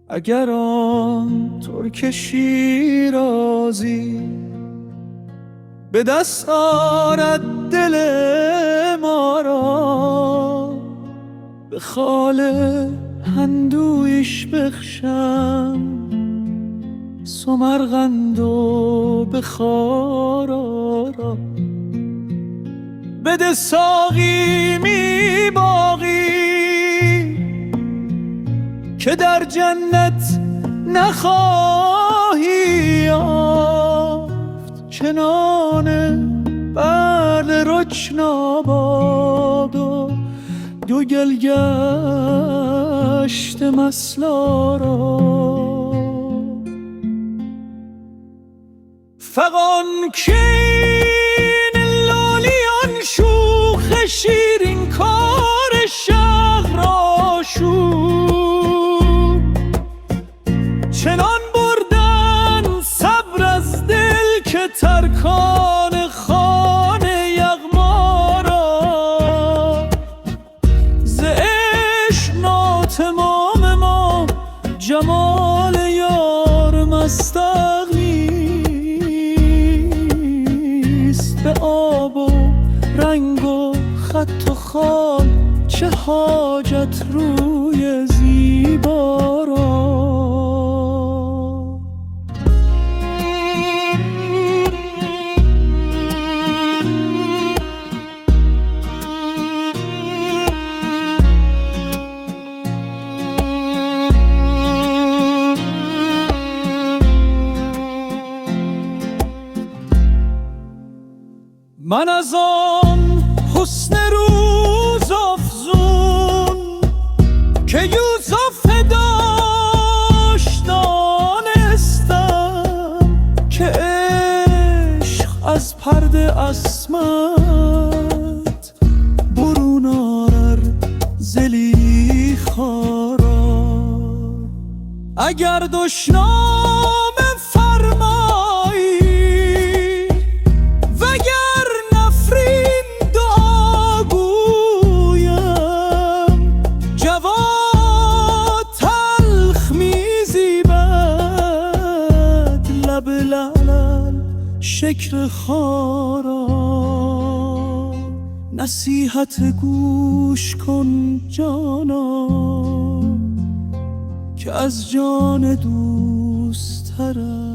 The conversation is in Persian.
اگر آن ترک شیرازی به دست آرد دل ما را، به خال هندویش بخشم سمرقند و به خارا را. بده ساقی می باقی که در جنت نخواهی یافت، چنان برد رکناباد و دو گلگشت مسلا را. فغان کین لالیان شوخ شیرین کار شهر را شور، چنان بردن صبر از دل که ترکان خانه یغما را. ز عشق ناتمام ما جمال یار مستغنیست، به آب و رنگ و خط و خال چه حاجت روی زیبا را. من از آن حسن روز افزون که یوسف داشت دانستم، که عشق از پرده عصمت برون آرد زلیخا را. اگر دشنام فرمایی وگر نفرین دعا گویم، جواد تلخ میزیبد لب لعل شکر خارا. نصیحت گوش کن جانا که از جان دوست‌ترم